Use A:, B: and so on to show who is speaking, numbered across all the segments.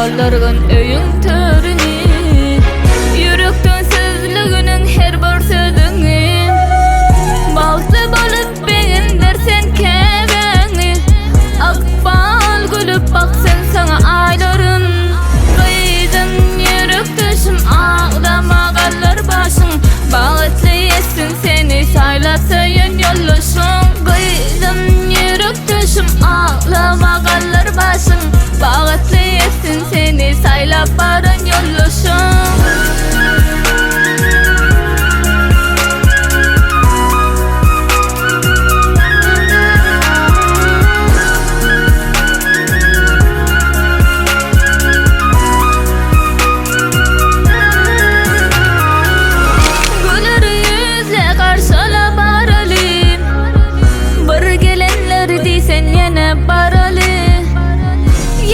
A: dolargın öyün törüni Yürekten sözlüğünün her bir sözüni Bağlı bolup beğen dersen keveni Akbal gülüp baksın sana ayların Kıydın yürek düşüm ağlama kalır başın Bağıtlı yesin seni saylap sayın yoluşun Kıydın yürek düşüm ağlama kalır başın Bağıtlı yesin seni saylap barın yoluşun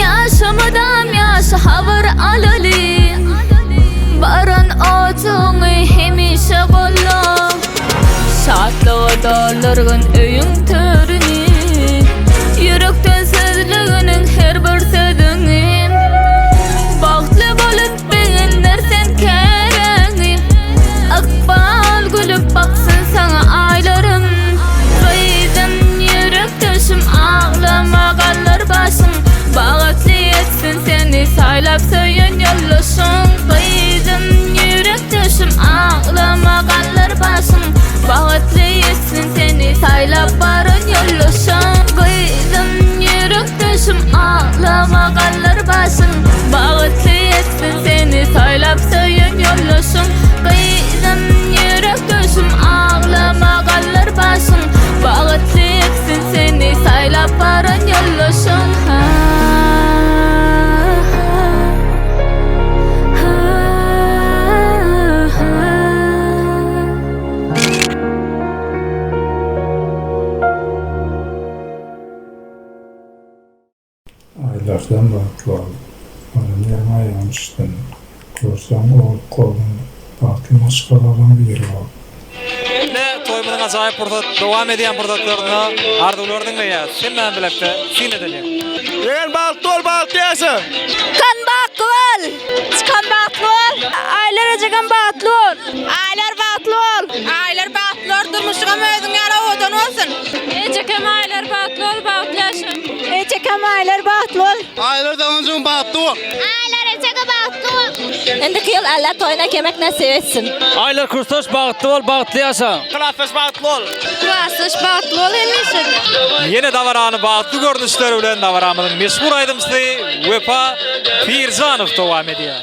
A: Yaşamadan yaşa haber alalı Baran oğduğunu hemişe kolla Şartlığı dolargın öyün törüni Yürekten sözlüğünün her bir sözünü Bağlı bolup beğen dersen kereni Akbal gülüp baksın sana aylarım Kıydın yürek düşüm ağlama kalır başın Bağıtlı etsin seni saylap söyün yoluşun Kıydın yürek düşüm ağlama kalır başın Bağıtlı etsin seni saylap barın yoluşun Kıydın yürek düşüm ağlama kalır başın Bağıtlı etsin seni saylap söyün yoluşun Kıydın yürek düşüm ağlama kalır başın Bağıtlı etsin seni saylap barın yoluşun
B: Aylardan baklı Annem ayağmıştın Görsem oğul kolun Baklı maskalaran bir ol
C: Toymunun acayip burada devam ediyen buradalarına ardulardan veya senden bilekte sin edecek.
D: Yen baltı yasa.
E: Kan bakol. Kan bakol. Aylar acagan batlor. Aylar batlor. Aylar batlor durmuşum özün yara odan olsun. Ecekem aylar batlor batlaşım. Ecekem aylar batlor.
D: Aylar da onsun baltı.
E: Aylar ecege batlor. Endi kıyıl Allah toyuna kemek nasip etsin.
C: Aylar kurtoş bağıtlı ol, bağıtlı yaşa.
D: Klafes baltı ol.
E: Klasış batlor emişsin.
C: Yine davaranı bağıtlı görünüşleri bilen davaramının meşhur aydımızı Vefa Pirzanov devam ediyor.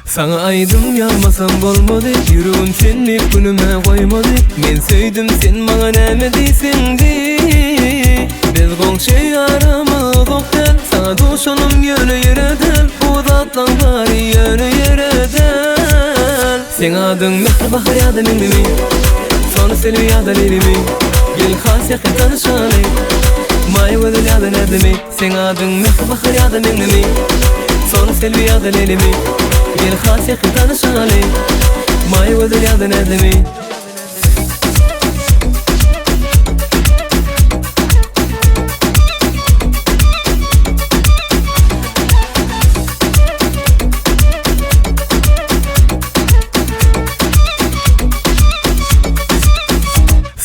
F: Sana aydım yanmasam olmadı Yüreğim seni günüme koymadı Men söyledim sen bana näme diýseňdi Biz goňşy aramyz okdan Sana doşanım ýöne ýeredel Bu zatlaň bary ýöne ýeredel Sen adyň Mehr Bahar ýa-da meňmi Sony seni ýa-da lelimi Gel hasýaky tanışaly Maý gözül ýa-da nädimi Sen adyň Mehr Bahar ýa-da meňmi Sony seni ýa-da lelimi Gel hasýaky tanışaly Maý gözül ýa-da nädimi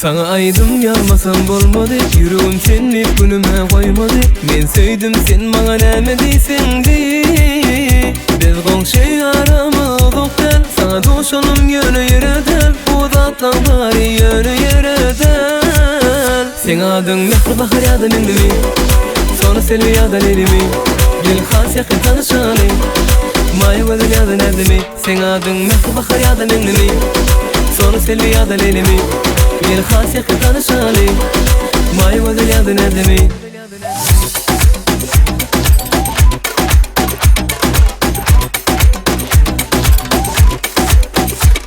F: Sana aydım yanmasam bolmadı Yüreğim seni günüme koymadı Men söyledim sen bana näme diýseňdi Biz goňşy aramyz okdan Sana doşanım ýöne ýeredel Bu zatlaň bary ýöne ýeredel Sen adyň Mehr Bahar ýa-da meňmi Sony seni ýa-da lelimi Gel hasýaky tanışaly Maý gözül ýa-da nädimi Sen adyň Mehr Bahar ýa-da meňmi Sony seni ýa-da lelimi Gel hasýaky tanışaly Maý gözül ýa-da nädimi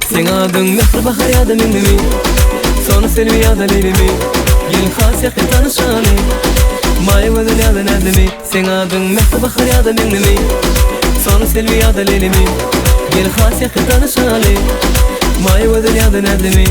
F: Sen adyň Mehr Bahar ýa-da meňmi Sony seni ýa-da lelimi Gel hasýaky tanışaly Maya gözün yadı nedimi Sen adın mehdi bakır yadı minimi Sonu selvi yadı lelimi Gel khas yakı tanışali Maya gözün yadı nedimi